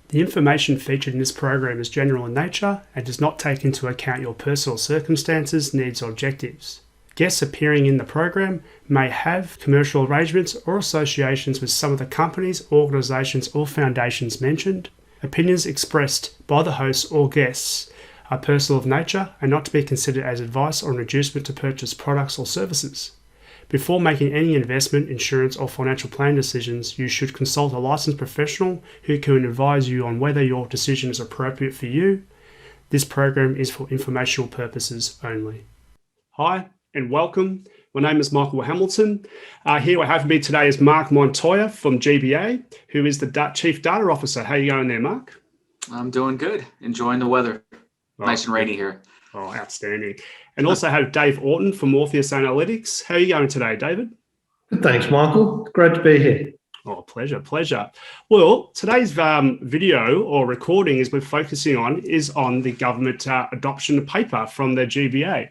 The information featured in this program is general in nature and does not take into account your personal circumstances, needs, or objectives. Guests appearing in the program may have commercial arrangements or associations with some of the companies, organisations, or foundations mentioned. Opinions expressed by the hosts or guests are personal of nature and not to be considered as advice or an inducement to purchase products or services. Before making any investment, insurance, or financial planning decisions, you should consult a licensed professional who can advise you on whether your decision is appropriate for you. This program is for informational purposes only. Hi and welcome. My name is Michael Hamilton. Here I have with me today is Mark Montoya from GBA, who is the Chief Data Officer. How are you going there, Mark? I'm doing good. Enjoying the weather. Nice and rainy here. Oh, outstanding. And also have Dave Orton from Morpheus Analytics. How are you going today, David? Good, thanks, Michael. Great to be here. Oh, pleasure. Well, today's video or recording we're focusing on is on the government adoption paper from the GBA.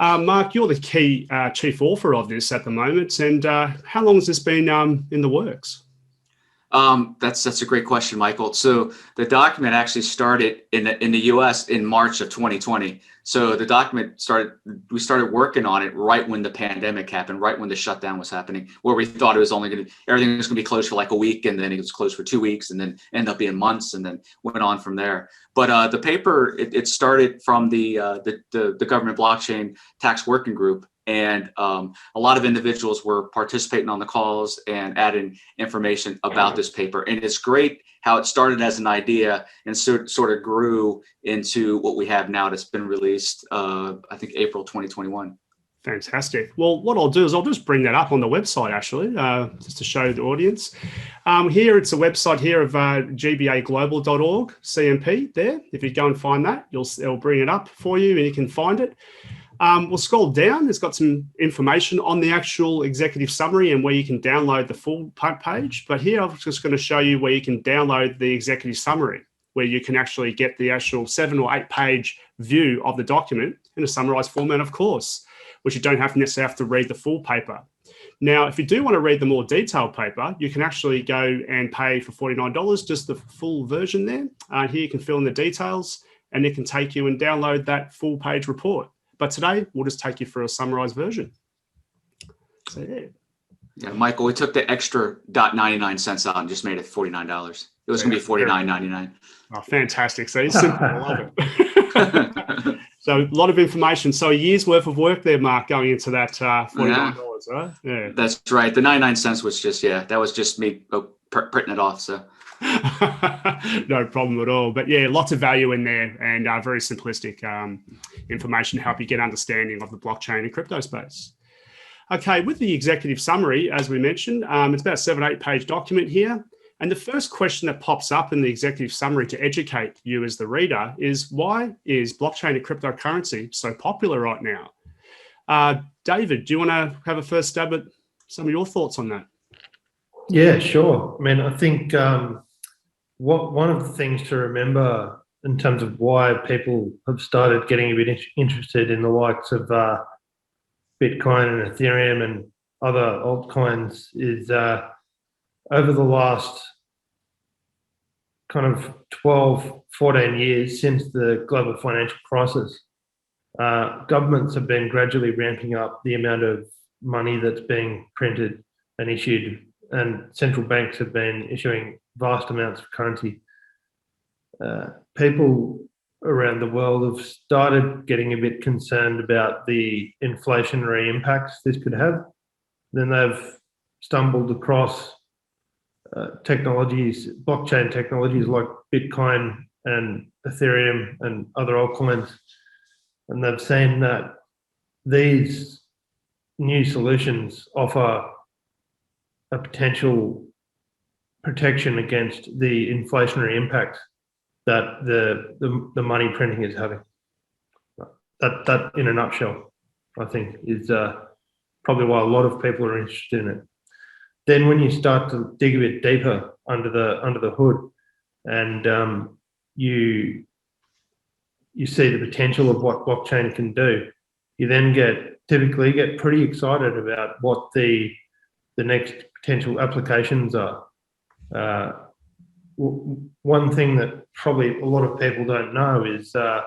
Mark, you're the key chief author of this at the moment. And how long has this been in the works? That's a great question, Michael. So the document actually started in the U.S. in March of 2020. So the document we started working on it right when the pandemic happened, right when the shutdown was happening, where we thought everything was going to be closed for like a week, and then it was closed for 2 weeks, and then ended up being months, and then went on from there. But the paper, it started from the government blockchain tax working group. And a lot of individuals were participating on the calls and adding information about this paper. And it's great how it started as an idea and sort of grew into what we have now that's been released, I think, April 2021. Fantastic. Well, what I'll do is I'll just bring that up on the website, actually, just to show the audience. Here, it's a website here of gbaglobal.org, CMP there. If you go and find that, it'll bring it up for you and you can find it. We'll scroll down. It's got some information on the actual executive summary and where you can download the full page. But here, I'm just going to show you where you can download the executive summary, where you can actually get the actual 7 or 8 page view of the document in a summarized format, of course, which you don't necessarily have to read the full paper. Now, if you do want to read the more detailed paper, you can actually go and pay for $49, just the full version there. Here you can fill in the details and it can take you and download that full page report. But today, we'll just take you through a summarized version. So, yeah. Yeah, Michael, we took the extra .99 out and just made it $49. It was going to be $49.99. Oh, fantastic. So it's simple. I love it. So a lot of information. So a year's worth of work there, Mark, going into that $49, right? Yeah. That's right. The 99 cents was that was just me printing it off. So. No problem at all. But yeah, lots of value in there and very simplistic information to help you get understanding of the blockchain and crypto space. Okay, with the executive summary, as we mentioned, it's about a 7-8 page document here. And the first question that pops up in the executive summary to educate you as the reader is, why is blockchain and cryptocurrency so popular right now? David, do you want to have a first stab at some of your thoughts on that? Yeah, sure. I mean, I think one of the things to remember in terms of why people have started getting a bit interested in the likes of Bitcoin and Ethereum and other altcoins is over the last kind of 12, 14 years since the global financial crisis, governments have been gradually ramping up the amount of money that's being printed and issued, and central banks have been issuing vast amounts of currency. People around the world have started getting a bit concerned about the inflationary impacts this could have. Then they've stumbled across blockchain technologies like Bitcoin and Ethereum and other altcoins, and they've seen that these new solutions offer a potential protection against the inflationary impacts that the money printing is having. That in a nutshell, I think, is probably why a lot of people are interested in it. Then when you start to dig a bit deeper under the hood, and you see the potential of what blockchain can do, you then typically get pretty excited about what the next potential applications are. one thing that probably a lot of people don't know is there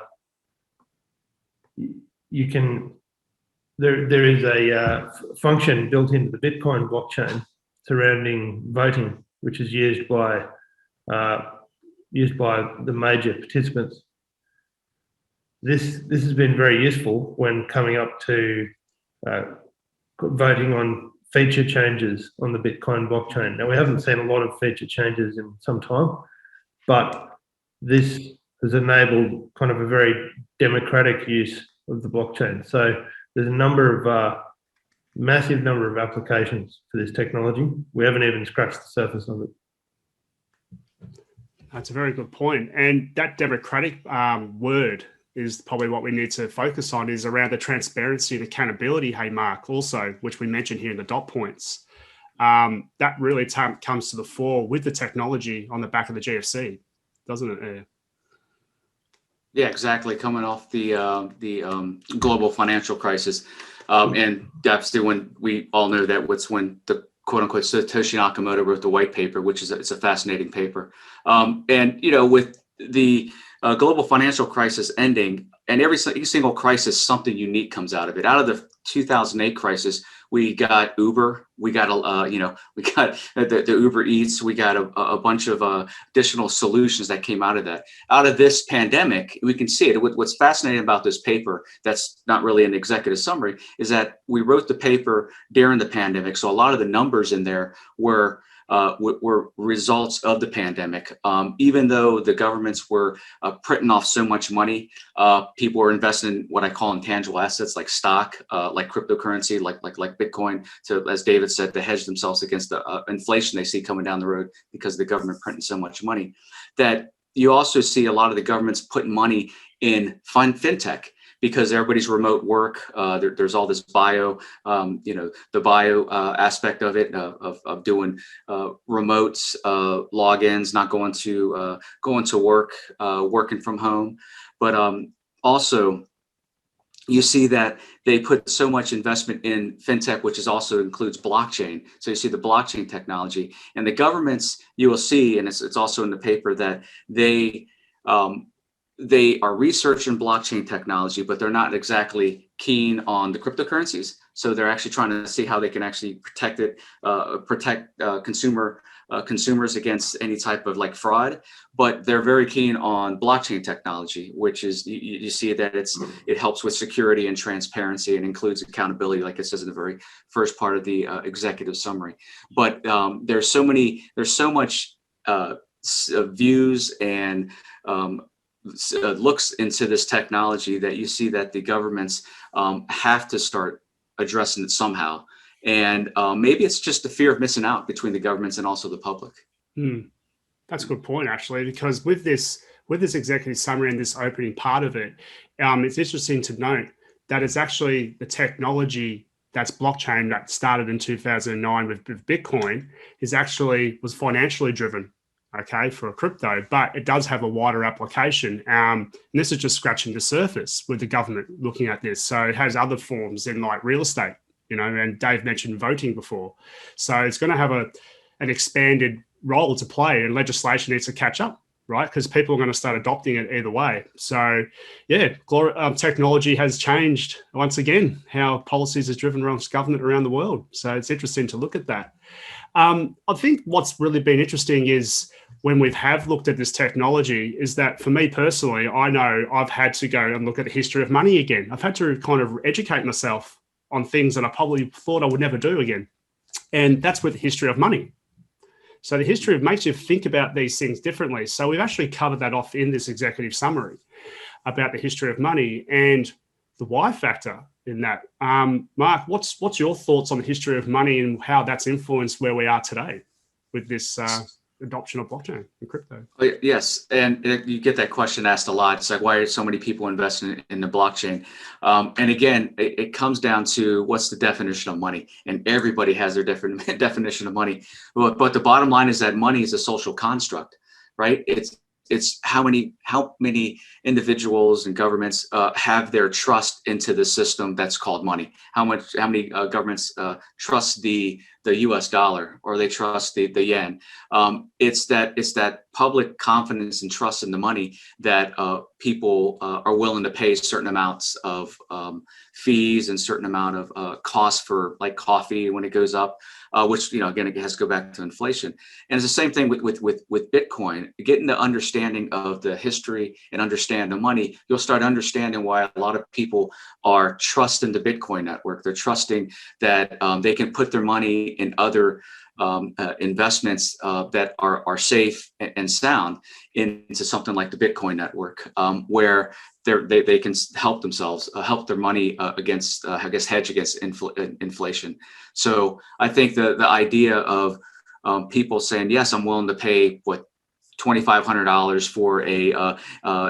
is a function built into the Bitcoin blockchain surrounding voting, which is used by the major participants. This has been very useful when coming up to voting on feature changes on the Bitcoin blockchain. Now, we haven't seen a lot of feature changes in some time, but this has enabled kind of a very democratic use of the blockchain. So there's a massive number of applications for this technology. We haven't even scratched the surface of it. That's a very good point. And that democratic word is probably what we need to focus on, is around the transparency and accountability, hey, Mark, also, which we mentioned here in the dot points. That really comes to the fore with the technology on the back of the GFC, doesn't it? Yeah, exactly. Coming off the global financial crisis. And obviously, when we all know that when the quote unquote Satoshi Nakamoto wrote the white paper, which is it's a fascinating paper. And, with the global financial crisis ending, and every single crisis, something unique comes out of it. Out of the 2008 crisis, we got Uber, we got we got the Uber Eats, we got a bunch of additional solutions that came out of that. Out of this pandemic, we can see it. What's fascinating about this paper, that's not really an executive summary, is that we wrote the paper during the pandemic. So a lot of the numbers in there were results of the pandemic. Even though the governments were printing off so much money, people were investing in what I call intangible assets like stock, like cryptocurrency, like Bitcoin, to, as David said, to hedge themselves against the inflation they see coming down the road because the government printing so much money. That you also see a lot of the governments putting money in fintech, because everybody's remote work. There's all this bio, the bio aspect of it, of doing remotes, logins, not going to work, working from home. But also, you see that they put so much investment in fintech, which is also includes blockchain. So you see the blockchain technology, and the governments, you will see, and it's also in the paper, that they are researching blockchain technology, but they're not exactly keen on the cryptocurrencies. So they're actually trying to see how they can actually protect it, consumers against any type of like fraud. But they're very keen on blockchain technology, which is you see that it helps with security and transparency and includes accountability, like it says in the very first part of the executive summary. But there's so much views and looks into this technology that you see that the governments have to start addressing it somehow. And maybe it's just the fear of missing out between the governments and also the public. That's a good point, actually, because with this executive summary and this opening part of it, it's interesting to note that it's actually the technology that's blockchain that started in 2009 with Bitcoin was financially driven. Okay, for a crypto, but it does have a wider application. And this is just scratching the surface with the government looking at this. So it has other forms in like real estate, and Dave mentioned voting before. So it's going to have an expanded role to play, and legislation needs to catch up, right? Because people are going to start adopting it either way. So yeah, technology has changed once again how policies is driven around government around the world. So it's interesting to look at that. I think what's really been interesting is when we have looked at this technology is that for me personally, I know I've had to go and look at the history of money again. I've had to kind of educate myself on things that I probably thought I would never do again. And that's with the history of money. So the history makes you think about these things differently. So we've actually covered that off in this executive summary about the history of money and the why factor in that. Mark, what's your thoughts on the history of money and how that's influenced where we are today with this adoption of blockchain and crypto? Yes, and you get that question asked a lot. It's like, why are so many people investing in the blockchain? And again, it comes down to what's the definition of money, and everybody has their different definition of money. But the bottom line is that money is a social construct, right? it's how many individuals and governments have their trust into the system that's called money. How many governments trust the U.S. dollar, or they trust the yen. It's that public confidence and trust in the money that people are willing to pay certain amounts of fees and certain amount of costs for, like coffee when it goes up, which, again, it has to go back to inflation. And it's the same thing with Bitcoin. Getting the understanding of the history and understand the money, you'll start understanding why a lot of people are trusting the Bitcoin network. They're trusting that they can put their money in other investments that are safe and sound into something like the Bitcoin network, where they can help themselves, help their money against, hedge against inflation. So I think the idea of people saying, yes, I'm willing to pay $2,500 for a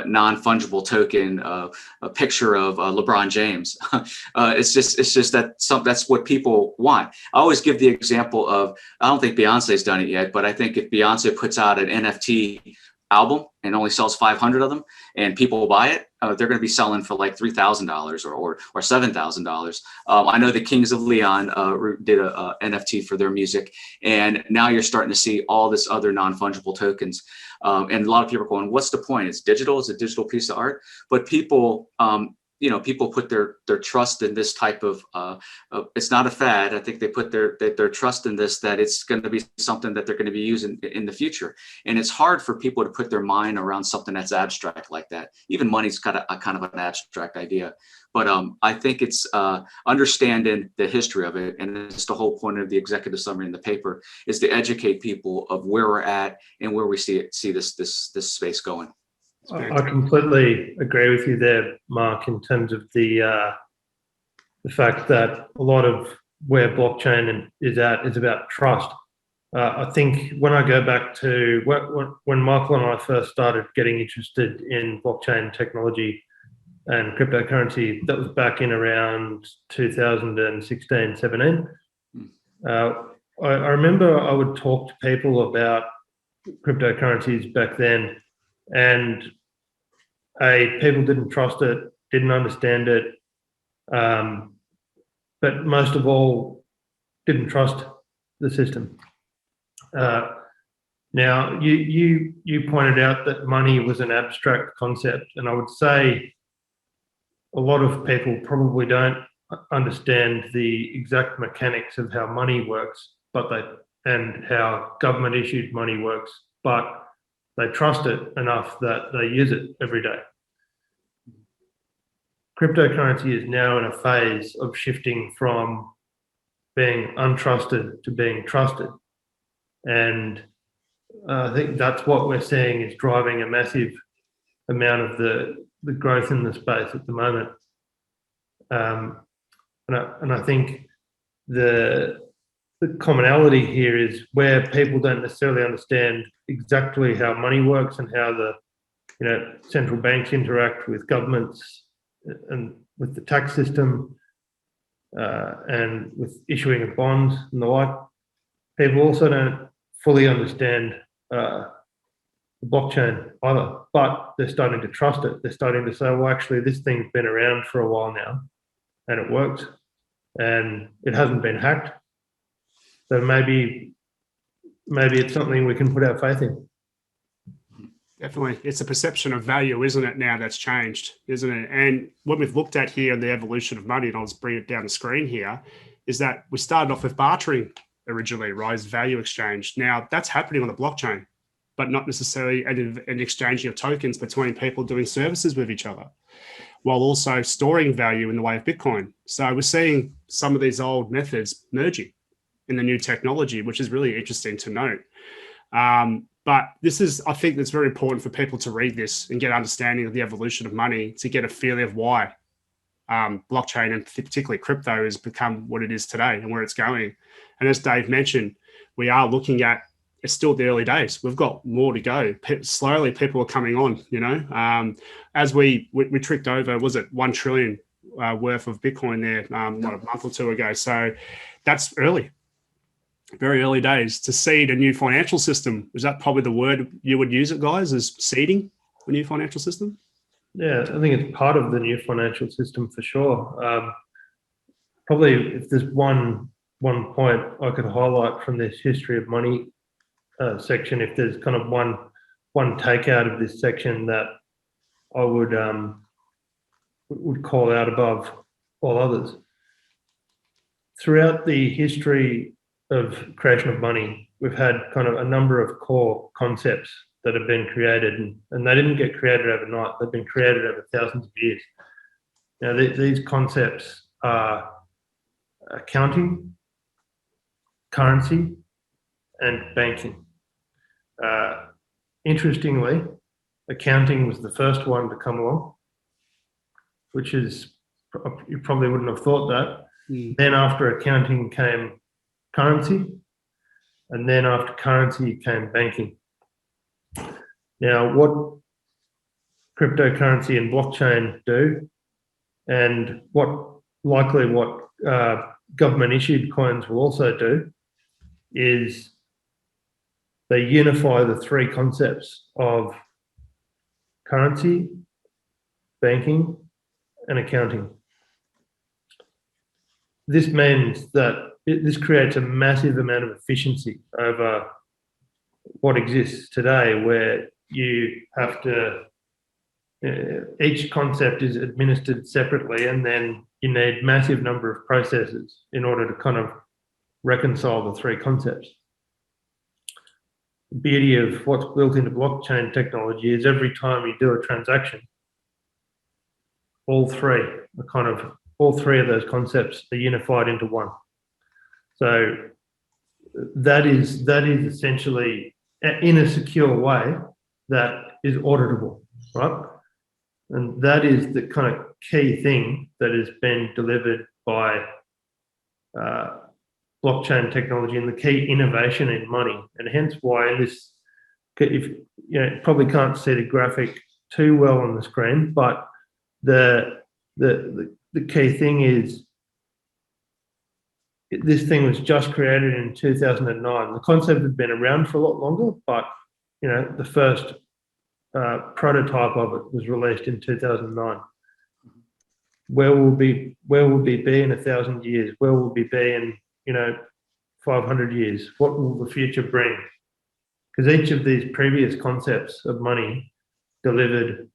non-fungible token, a picture of LeBron James. It's just that's what people want. I always give the example of, I don't think Beyonce's done it yet, but I think if Beyonce puts out an NFT album and only sells 500 of them and people buy it, they're going to be selling for like $3,000 or $7,000. I know the Kings of Leon did a NFT for their music, and now you're starting to see all this other non-fungible tokens. And a lot of people are going, what's the point? It's digital. It's a digital piece of art. But people, people put their trust in this type of, it's not a fad. I think they put their trust in this, that it's going to be something that they're going to be using in the future. And it's hard for people to put their mind around something that's abstract like that. Even money's kind of an abstract idea. But I think it's understanding the history of it. And it's the whole point of the executive summary in the paper, is to educate people of where we're at and where we see this space going. I completely agree with you there, Mark, in terms of the fact that a lot of where blockchain is at is about trust. I think when I go back to when Michael and I first started getting interested in blockchain technology and cryptocurrency, that was back in around 2016, 17. I remember I would talk to people about cryptocurrencies back then, and people didn't trust it, didn't understand it, but most of all, didn't trust the system. Now, you pointed out that money was an abstract concept, and I would say a lot of people probably don't understand the exact mechanics of how money works, and how government issued money works, but they trust it enough that they use it every day. Cryptocurrency is now in a phase of shifting from being untrusted to being trusted. And I think that's what we're seeing is driving a massive amount of the growth in the space at the moment. And I think the commonality here is where people don't necessarily understand exactly how money works and how the central banks interact with governments and with the tax system and with issuing of bonds and the like. People also don't fully understand the blockchain either, but they're starting to trust it. They're starting to say, well, actually, this thing's been around for a while now and it works and it hasn't been hacked. So maybe it's something we can put our faith in. Definitely. It's a perception of value, isn't it, now that's changed, isn't it? And what we've looked at here in the evolution of money, and I'll just bring it down the screen here, is that we started off with bartering originally, right, as value exchange. Now that's happening on the blockchain, but not necessarily an exchanging of tokens between people doing services with each other, while also storing value in the way of Bitcoin. So we're seeing some of these old methods merging in the new technology, which is really interesting to note. But I think it's very important for people to read this and get an understanding of the evolution of money, to get a feeling of why blockchain and particularly crypto has become what it is today and where it's going. And as Dave mentioned, we are looking at, it's still the early days. We've got more to go. Slowly, people are coming on, as we tricked over, was it 1 trillion worth of Bitcoin there, a month or two ago. So that's early. very early days, to seed a new financial system. Is that probably the word you would use it, guys, as seeding a new financial system? Yeah, I think it's part of the new financial system for sure. Probably if there's one point I could highlight from this history of money section, if there's kind of one takeout of this section that I would call out above all others. Throughout the history of creation of money, we've had kind of a number of core concepts that have been created, and they didn't get created overnight. They've been created over thousands of years. Now, these concepts are accounting, currency, and banking. Interestingly, accounting was the first one to come along, which is, you probably wouldn't have thought that. Then after accounting came currency, and then after currency came banking. Now, what cryptocurrency and blockchain do, and what government issued coins will also do, is they unify the three concepts of currency, banking, and accounting. This means that this creates a massive amount of efficiency over what exists today, where you have to, each concept is administered separately, and then you need massive number of processes in order to kind of reconcile the three concepts. The beauty of what's built into blockchain technology is every time you do a transaction, all three of those concepts are unified into one. So that is essentially, in a secure way, that is auditable, right? And that is the kind of key thing that has been delivered by blockchain technology and the key innovation in money. And hence why this, if you probably can't see the graphic too well on the screen, but the key thing is this thing was just created in 2009. The concept had been around for a lot longer, but the first prototype of it was released in 2009. Where will we be in 1,000 years? Where will we be in 500 years? What will the future bring? Because each of these previous concepts of money delivered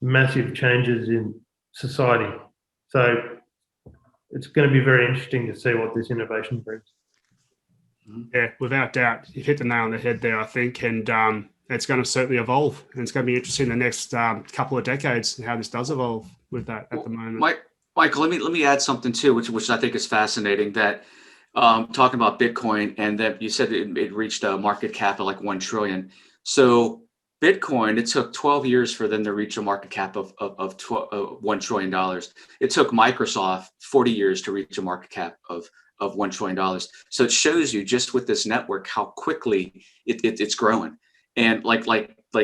massive changes in society. So it's going to be very interesting to see what this innovation brings. Yeah, without doubt, you hit the nail on the head there, I think, and it's going to certainly evolve, and it's going to be interesting the next couple of decades how this does evolve with that at the moment. Michael, let me add something too, which I think is fascinating. That talking about Bitcoin, and that you said it reached a market cap of like 1 trillion. So Bitcoin, it took 12 years for them to reach a market cap of $1 trillion. It took Microsoft 40 years to reach a market cap of $1 trillion. So it shows you just with this network how quickly it's growing. And like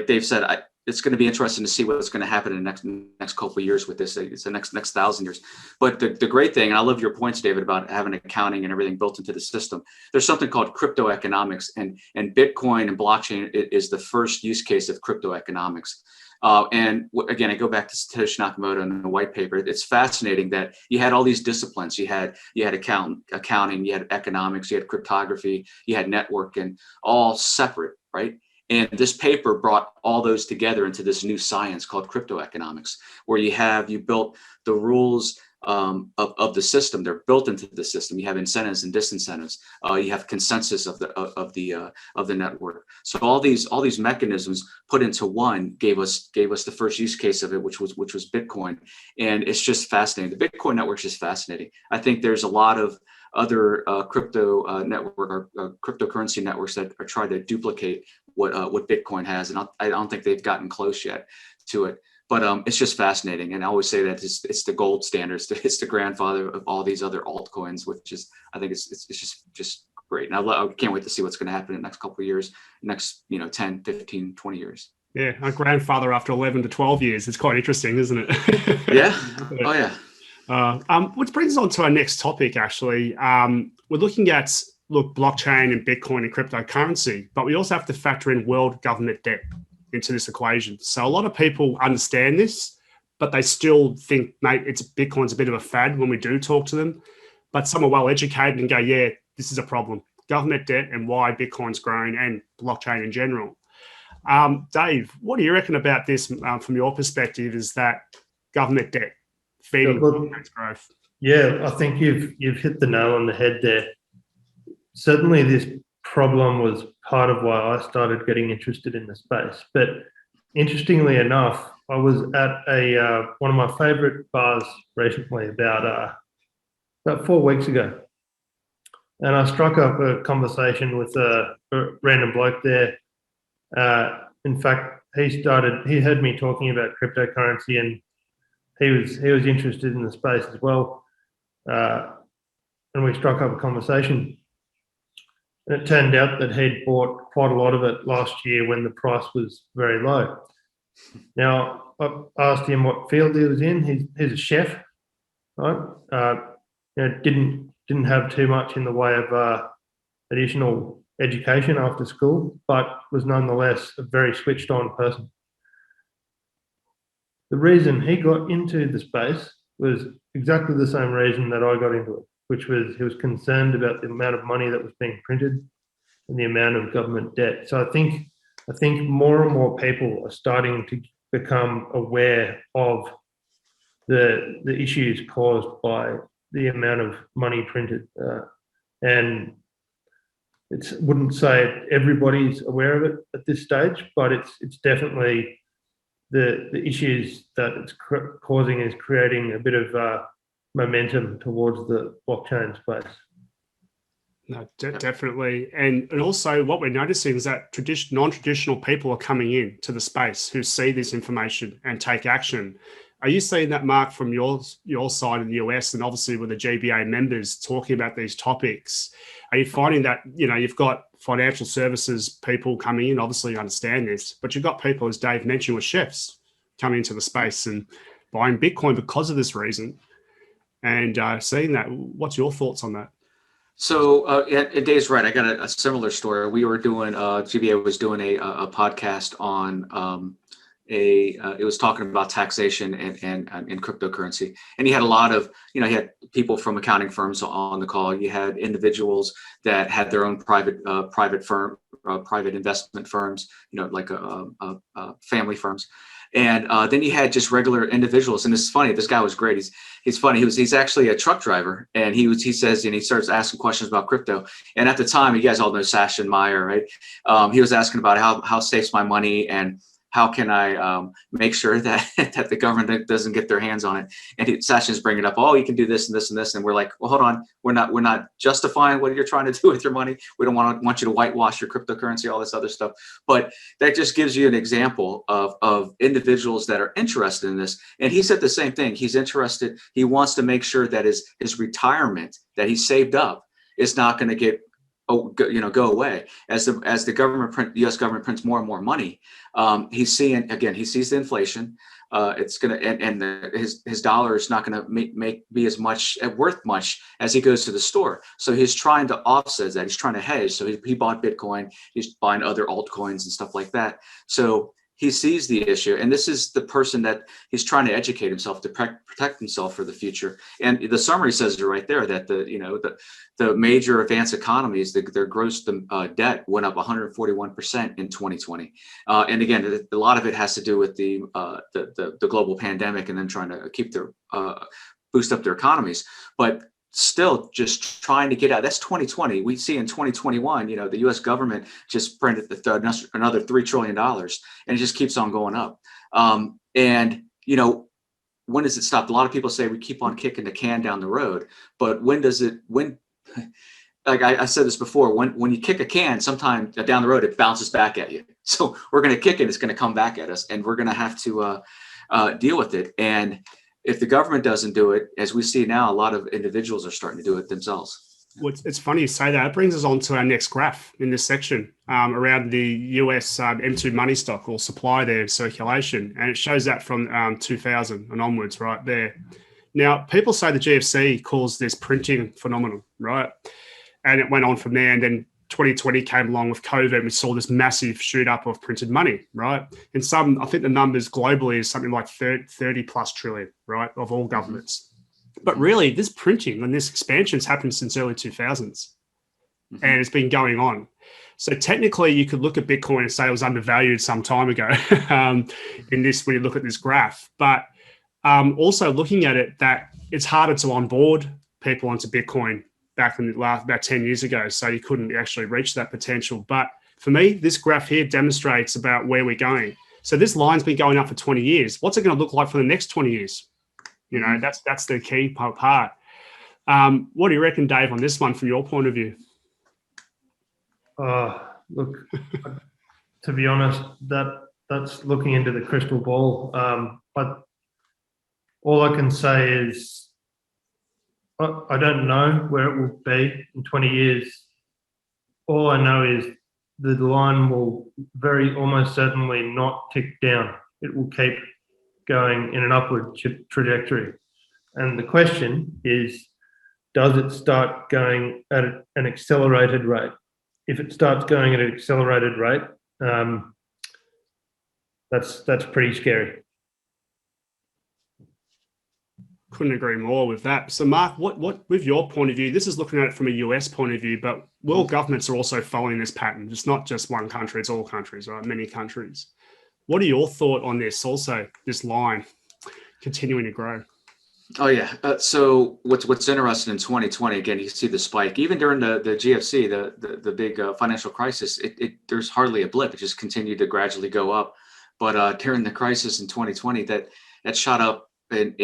Dave said, it's going to be interesting to see what's going to happen in the next couple of years with this. It's the next 1,000 years. But the great thing, and I love your points, David, about having accounting and everything built into the system. There's something called crypto economics, and Bitcoin and blockchain is the first use case of crypto economics. And again, I go back to Satoshi Nakamoto and the white paper. It's fascinating that you had all these disciplines. You had accounting, you had economics, you had cryptography, you had networking, all separate, right? And this paper brought all those together into this new science called crypto economics, where you built the rules of the system. They're built into the system. You have incentives and disincentives. You have consensus of the network. So all these mechanisms put into one gave us the first use case of it, which was Bitcoin. And it's just fascinating. The Bitcoin network is just fascinating. I think there's a lot of other crypto network or cryptocurrency networks that are trying to duplicate what Bitcoin has, and I don't think they've gotten close yet to it. But it's just fascinating, and I always say that it's the gold standard. It's the grandfather of all these other altcoins, which is, I think it's just great. And I can't wait to see what's going to happen in the next couple of years, next 10, 15, 20 years. Yeah, our grandfather after 11 to 12 years. It's quite interesting, isn't it? Yeah. Oh yeah. Which brings us on to our next topic. Actually, we're looking at look, blockchain and Bitcoin and cryptocurrency, but we also have to factor in world government debt into this equation. So a lot of people understand this, but they still think, mate, Bitcoin's a bit of a fad when we do talk to them. But some are well educated and go, yeah, this is a problem. Government debt and why Bitcoin's grown and blockchain in general. Dave, what do you reckon about this from your perspective? Is that government debt feeding growth? Yeah, I think you've hit the nail on the head there. Certainly, this problem was part of why I started getting interested in the space. But interestingly enough, I was at one of my favorite bars recently, about 4 weeks ago, and I struck up a conversation with a random bloke there. In fact, he heard me talking about cryptocurrency, and he was interested in the space as well. And we struck up a conversation. And it turned out that he'd bought quite a lot of it last year when the price was very low. Now, I asked him what field he was in. He's a chef, right? Didn't have too much in the way of additional education after school, but was nonetheless a very switched on person. The reason he got into the space was exactly the same reason that I got into it, which was he was concerned about the amount of money that was being printed and the amount of government debt. So I think more and more people are starting to become aware of the issues caused by the amount of money printed, and wouldn't say everybody's aware of it at this stage, but it's definitely the issues that it's causing is creating a bit of momentum towards the blockchain space. No, definitely. And also what we're noticing is that non-traditional people are coming in to the space who see this information and take action. Are you seeing that, Mark, from your side in the US, and obviously with the GBA members talking about these topics? Are you finding that, you've got financial services people coming in, obviously understand this, but you've got people, as Dave mentioned, with chefs coming into the space and buying Bitcoin because of this reason, and seeing that? What's your thoughts on that? So Dave's right. I got a similar story. We were doing, GBA was doing a podcast on it was talking about taxation and cryptocurrency. And he had a lot of, he had people from accounting firms on the call. You had individuals that had their own private investment firms, like family firms. And then you had just regular individuals. And this is funny. This guy was great. He's funny. He's actually a truck driver, and he says, and he starts asking questions about crypto. And at the time, you guys all know Sash and Meyer, right? He was asking about how safe's my money, and how can I make sure that the government doesn't get their hands on it? And Sessions bringing up, oh, you can do this and this and this, and we're like, well, hold on, we're not justifying what you're trying to do with your money. We don't want you to whitewash your cryptocurrency, all this other stuff. But that just gives you an example of individuals that are interested in this. And he said the same thing. He's interested. He wants to make sure that his retirement that he saved up is not going to go away as the government U.S. government prints more and more money. He sees the inflation. It's gonna and his dollar is not gonna be as much worth much as he goes to the store. So he's trying to offset that. He's trying to hedge. So he bought Bitcoin. He's buying other altcoins and stuff like that. So he sees the issue, and this is the person that he's trying to educate himself to protect himself for the future. And the summary says it right there that the major advanced economies, their gross debt went up 141% in 2020. And again, a lot of it has to do with the global pandemic and them trying to keep their boost up their economies, but still just trying to get out. That's 2020. We see in 2021, the U.S. government just printed another $3 trillion, and it just keeps on going up. And when does it stop? A lot of people say we keep on kicking the can down the road, but when like I said this before, when you kick a can, sometime down the road, it bounces back at you. So we're going to kick it. It's going to come back at us, and we're going to have to deal with it. And if the government doesn't do it, as we see now, a lot of individuals are starting to do it themselves. Well, it's funny you say that. It brings us on to our next graph in this section around the US M2 money stock or supply there in circulation. And it shows that from 2000 and onwards right there. Now, people say the GFC caused this printing phenomenon, right? And it went on from there. And then 2020 came along with COVID, and we saw this massive shoot up of printed money, right? And I think the numbers globally is something like 30 plus trillion, right, of all governments. But really, this printing and this expansion has happened since early 2000s, and it's been going on. So technically, you could look at Bitcoin and say it was undervalued some time ago in this, when you look at this graph. But also looking at it, that it's harder to onboard people onto Bitcoin back in the last about 10 years ago. So you couldn't actually reach that potential. But for me, this graph here demonstrates about where we're going. So this line's been going up for 20 years. What's it going to look like for the next 20 years? You know, that's the key part. What do you reckon, Dave, on this one from your point of view? Look, to be honest, that's looking into the crystal ball. But all I can say is I don't know where it will be in 20 years. All I know is the line will almost certainly not tick down. It will keep going in an upward trajectory. And the question is, does it start going at an accelerated rate? If it starts going at an accelerated rate, that's pretty scary. Couldn't agree more with that. So, Mark, what with your point of view, this is looking at it from a US point of view, but world governments are also following this pattern. It's not just one country, it's all countries, right? Many countries. What are your thoughts on this also, this line continuing to grow? Oh, yeah. So what's interesting in 2020, again, you see the spike. Even during the GFC, the big financial crisis, there's hardly a blip. It just continued to gradually go up. But during the crisis in 2020, that shot up, and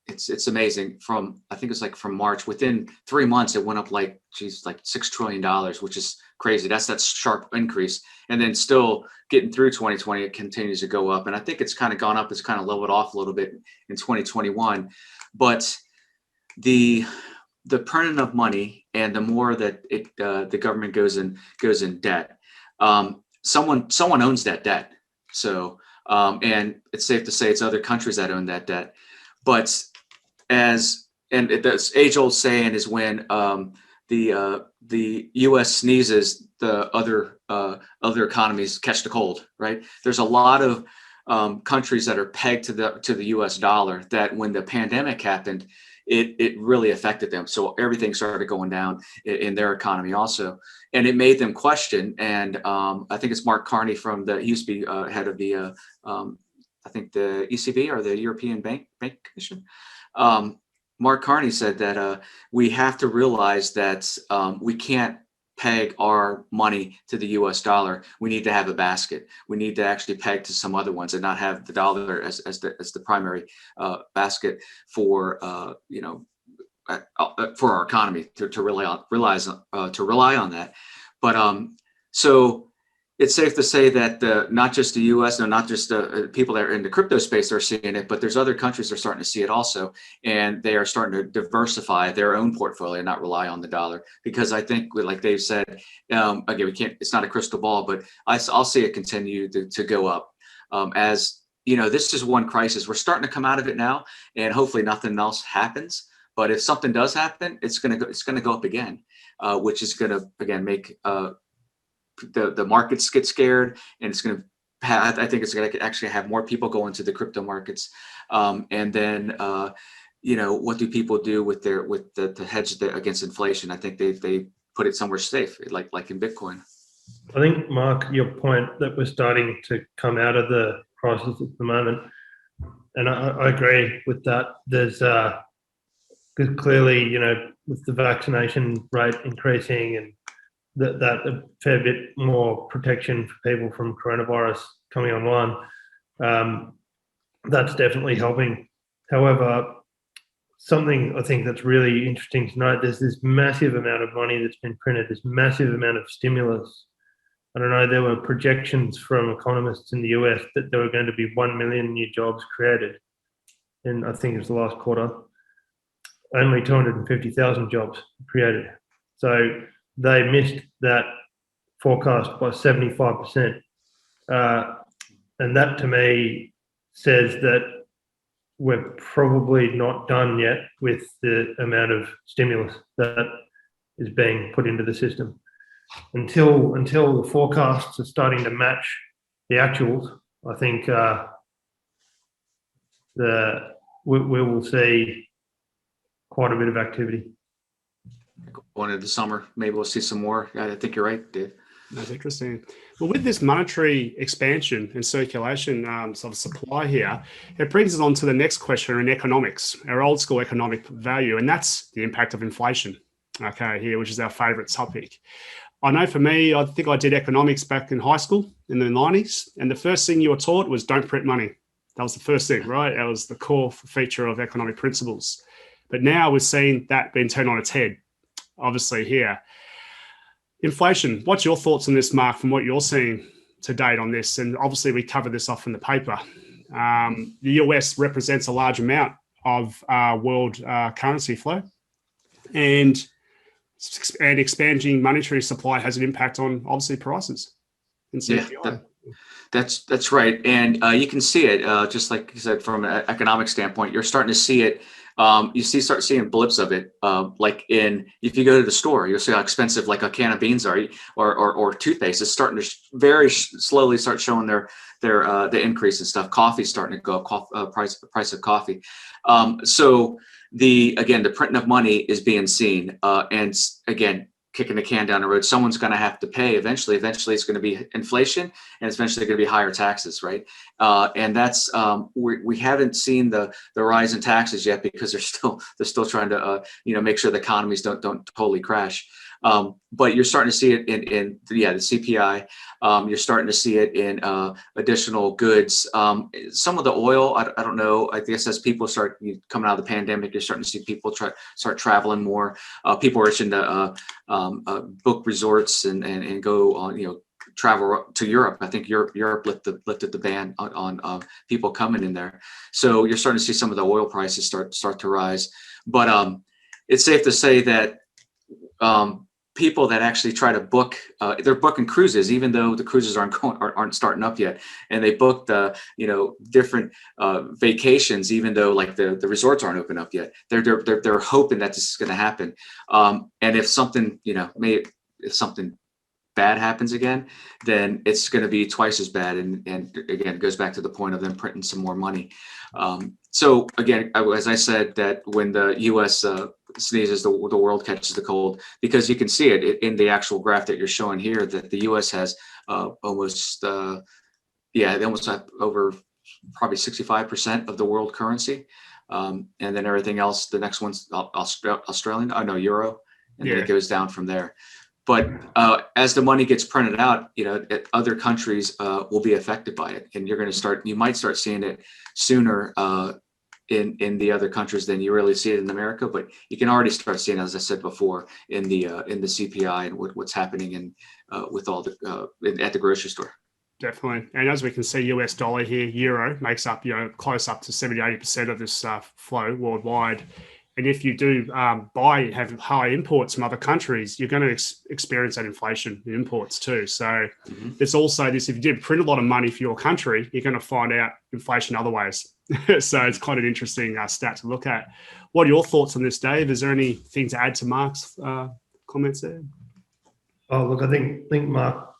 it's amazing. I think it's like from March, within 3 months, it went up like $6 trillion, which is crazy. That's that sharp increase. And then still getting through 2020, it continues to go up. And I think it's kind of gone up. It's kind of leveled off a little bit in 2021. But the printing of money, and the more that the government goes in debt, someone owns that debt. So and it's safe to say it's other countries that own that debt. But the age-old saying is, when the U.S. sneezes, the other economies catch the cold, right? There's a lot of countries that are pegged to the U.S. dollar that, when the pandemic happened, it really affected them. So everything started going down in their economy also, and it made them question. And I think it's Mark Carney he used to be head of the I think the ECB, or the European Bank Commission. Mark Carney said that we have to realize that we can't peg our money to the U.S. dollar. We need to have a basket. We need to actually peg to some other ones, and not have the dollar as the primary basket for for our economy to rely on that. But so it's safe to say that not just the U.S. and not just people that are in the crypto space are seeing it, but there's other countries that are starting to see it also, and they are starting to diversify their own portfolio, not rely on the dollar. Because I think, like Dave said, again, we can't. It's not a crystal ball, but I'll see it continue to go up. As you know, this is one crisis. We're starting to come out of it now, and hopefully nothing else happens. But if something does happen, it's gonna go up again, which is gonna again make the markets get scared, and it's going to I think it's going to actually have more people go into the crypto markets. And then what do people do with the hedge against inflation? I think they put it somewhere safe, like in Bitcoin. I think, Mark, your point that we're starting to come out of the crisis at the moment, and I agree with that. There's because clearly, with the vaccination rate increasing, and that a fair bit more protection for people from coronavirus coming online, that's definitely helping. However, something I think that's really interesting to note, there's this massive amount of money that's been printed, this massive amount of stimulus. I don't know, there were projections from economists in the US that there were going to be 1 million new jobs created. And I think it was the last quarter, only 250,000 jobs created. So they missed that forecast by 75%. And that to me says that we're probably not done yet with the amount of stimulus, that is being put into the system. Until the forecasts are starting to match the actuals, I think we will see quite a bit of activity. Going into the summer, maybe we'll see some more. I think you're right, Dave. That's interesting. Well, with this monetary expansion and circulation sort of supply here, it brings us on to the next question in economics, our old school economic value, and that's the impact of inflation. Okay, here, which is our favorite topic. I know for me, I think I did economics back in high school in the 90s, and the first thing you were taught was don't print money. That was the first thing, right? That was the core feature of economic principles. But now we're seeing that being turned on its head, obviously here. Inflation, what's your thoughts on this, Mark, from what you're seeing to date on this? And obviously we covered this off in the paper. The US represents a large amount of world currency flow, and expanding monetary supply has an impact on obviously prices in CPI. Yeah, that's right. And you can see it, just like you said, from an economic standpoint, you're starting to see it. Start seeing blips of it, like if you go to the store, you'll see how expensive like a can of beans are, or toothpaste is starting to very slowly start showing the increase and stuff. Coffee's starting to go up, price of coffee. So the printing of money is being seen, and again, kicking the can down the road. Someone's going to have to pay eventually. Eventually, it's going to be inflation, and it's eventually going to be higher taxes, right? And that's we haven't seen the rise in taxes yet because they're still trying to make sure the economies don't totally crash. But you're starting to see it in the CPI. You're starting to see it in additional goods. Some of the oil, I don't know. I guess as people start coming out of the pandemic, you're starting to see people start traveling more. People are itching to book resorts and go on, travel to Europe. I think Europe lifted the ban on people coming in there. So you're starting to see some of the oil prices start to rise. But it's safe to say that people that actually try to book, they're booking cruises, even though the cruises aren't starting up yet, and they booked different vacations, even though like the resorts aren't open up yet. They're hoping that this is going to happen, and if something if something bad happens again, then it's going to be twice as bad. And again, it goes back to the point of them printing some more money. So again, as I said, that when the U.S. sneezes, the world catches the cold, because you can see it in the actual graph that you're showing here, that the U.S. has almost have over probably 65% of the world currency. And then everything else, the next one's Australian, Euro, and then it goes down from there. But as the money gets printed out, other countries will be affected by it, and you might start seeing it sooner in the other countries than you really see it in America. But you can already start seeing, as I said before, in the CPI and what's happening with all at the grocery store. Definitely. And as we can see, US dollar here, euro makes up, close up to 70-80% of this flow worldwide. And if you do have high imports from other countries, you're going to experience that inflation in imports too. So There's also this: if you did print a lot of money for your country, you're going to find out inflation other ways. So it's quite an interesting stat to look at. What are your thoughts on this, Dave? Is there anything to add to Mark's comments there? Oh, look, I think Mark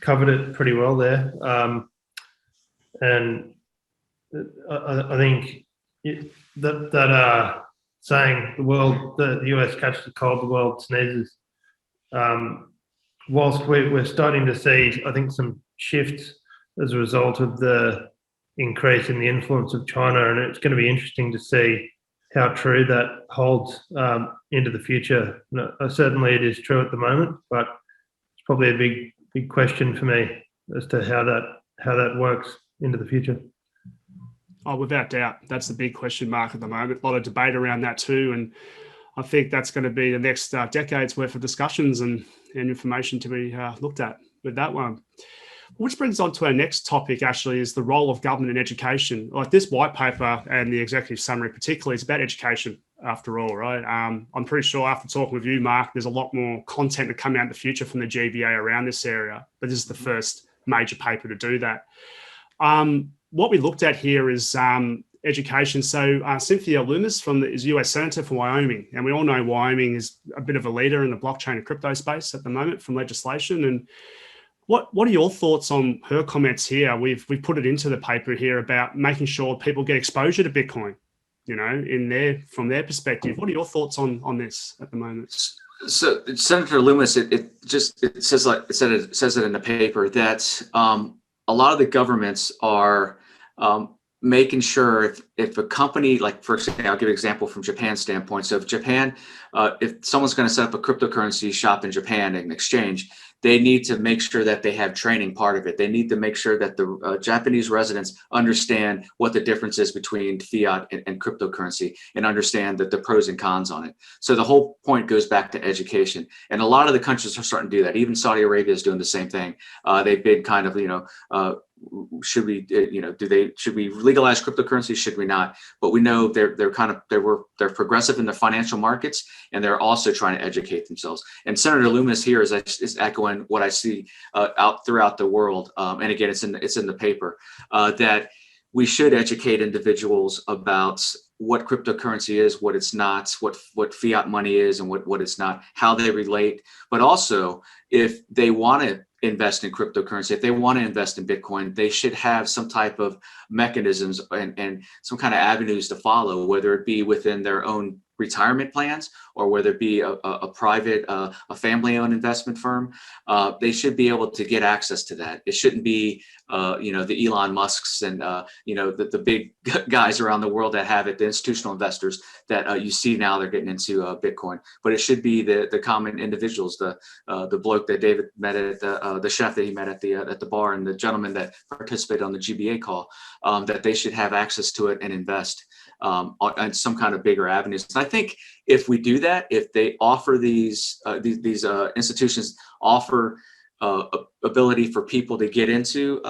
covered it pretty well there. And I think that saying the US catches the cold, the world sneezes. Whilst we're starting to see, I think, some shifts as a result of the increase in the influence of China, and it's going to be interesting to see how true that holds into the future. Certainly, it is true at the moment, but it's probably a big question for me as to how that works into the future. Oh, without doubt, that's the big question mark at the moment. A lot of debate around that too, and I think that's going to be the next decade's worth of discussions and information to be looked at with that one. Which brings on to our next topic, actually, is the role of government in education. Like this white paper and the executive summary particularly, it's about education after all, right? I'm pretty sure after talking with you, Mark, there's a lot more content to come out in the future from the GBA around this area, but this is the first major paper to do that. What we looked at here is education. So Cynthia Loomis is US Senator for Wyoming, and we all know Wyoming is a bit of a leader in the blockchain and crypto space at the moment from legislation. And what are your thoughts on her comments here? We've put it into the paper here about making sure people get exposure to Bitcoin, from their perspective. What are your thoughts on this at the moment? So Senator Loomis, it says it in the paper that a lot of the governments are making sure if a company, like for example, I'll give an example from Japan's standpoint. So if Japan, if someone's going to set up a cryptocurrency shop in Japan, an exchange, they need to make sure that they have training part of it. They need to make sure that the Japanese residents understand what the difference is between fiat and cryptocurrency and understand that the pros and cons on it. So the whole point goes back to education. And a lot of the countries are starting to do that. Even Saudi Arabia is doing the same thing. They've been kind of, should we legalize cryptocurrency? Should we not? But we know they're progressive in their financial markets, and they're also trying to educate themselves. And Senator Loomis here is echoing what I see out throughout the world. And again, it's in the paper that we should educate individuals about what cryptocurrency is, what it's not, what fiat money is, and what it's not, how they relate. But also, if they want to invest in cryptocurrency, if they want to invest in Bitcoin, they should have some type of mechanisms and some kind of avenues to follow, whether it be within their own retirement plans or whether it be a private, a family-owned investment firm. They should be able to get access to that. It shouldn't be, the Elon Musks and, the big guys around the world that have it, the institutional investors that you see now they're getting into Bitcoin. But it should be the common individuals, the bloke that David met at the chef that he met at the bar, and the gentleman that participated on the GBA call, that they should have access to it and invest on some kind of bigger avenues. And I think if we do that, if they offer these institutions offer ability for people to get into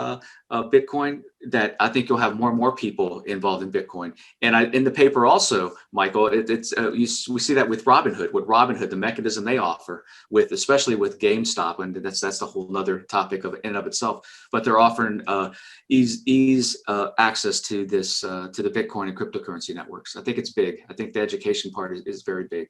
Bitcoin, that I think you'll have more and more people involved in Bitcoin. And in the paper also, Michael, we see that with Robinhood, the mechanism they offer especially with GameStop, and that's a whole other topic in and of itself. But they're offering ease access to this to the Bitcoin and cryptocurrency networks. I think it's big. I think the education part is very big.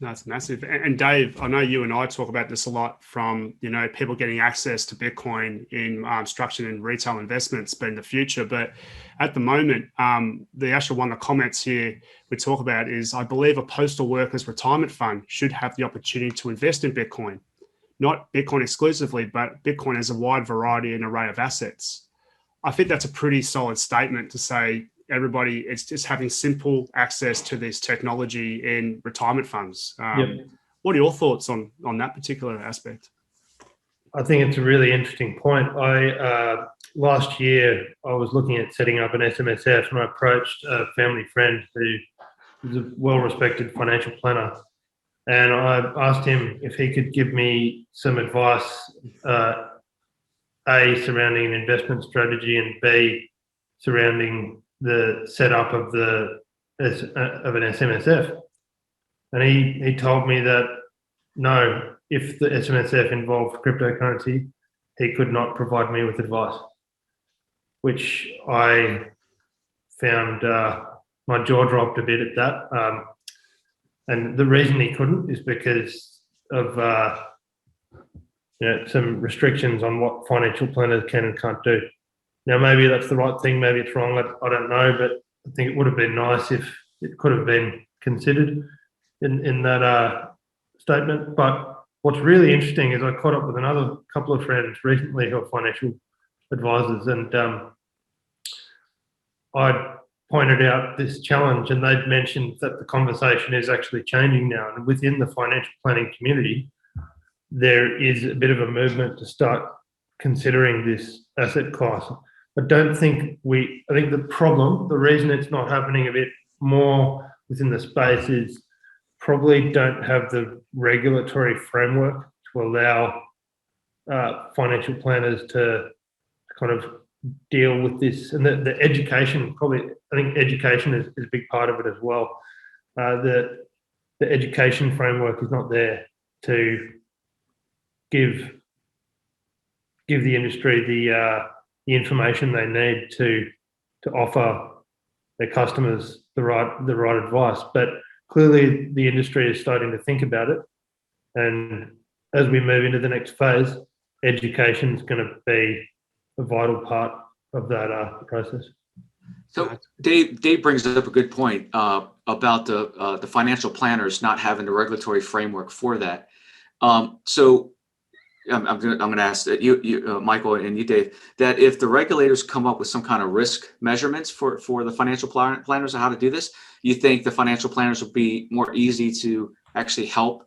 That's massive. And Dave, I know you and I talk about this a lot from, people getting access to Bitcoin in structured and retail investments, but in the future. But at the moment, the actual one of the comments here we talk about is, I believe a postal workers retirement fund should have the opportunity to invest in Bitcoin, not Bitcoin exclusively, but Bitcoin as a wide variety and array of assets. I think that's a pretty solid statement to say, everybody, it's just having simple access to this technology in retirement funds. What are your thoughts on that particular aspect? I think it's a really interesting point. Last year, I was looking at setting up an SMSF, and I approached a family friend who is a well-respected financial planner. And I asked him if he could give me some advice, A, surrounding an investment strategy, and B, surrounding the setup of an SMSF. And he told me that no, if the SMSF involved cryptocurrency, he could not provide me with advice, which I found my jaw dropped a bit at that. And the reason he couldn't is because of some restrictions on what financial planners can and can't do. Now, maybe that's the right thing, maybe it's wrong, I don't know, but I think it would have been nice if it could have been considered in that statement. But what's really interesting is I caught up with another couple of friends recently who are financial advisors, and I pointed out this challenge, and they'd mentioned that the conversation is actually changing now. And within the financial planning community, there is a bit of a movement to start considering this asset class. I think the reason it's not happening a bit more within the space is probably don't have the regulatory framework to allow financial planners to kind of deal with this. And the education, I think education is a big part of it as well. The education framework is not there to give the industry the information they need to offer their customers the right advice. But clearly, the industry is starting to think about it, and as we move into the next phase, education is going to be a vital part of that process. So Dave brings up a good point about the financial planners not having the regulatory framework for that. So I'm going to ask that you Michael, and you, Dave, that if the regulators come up with some kind of risk measurements for the financial planners on how to do this, you think the financial planners will be more easy to actually help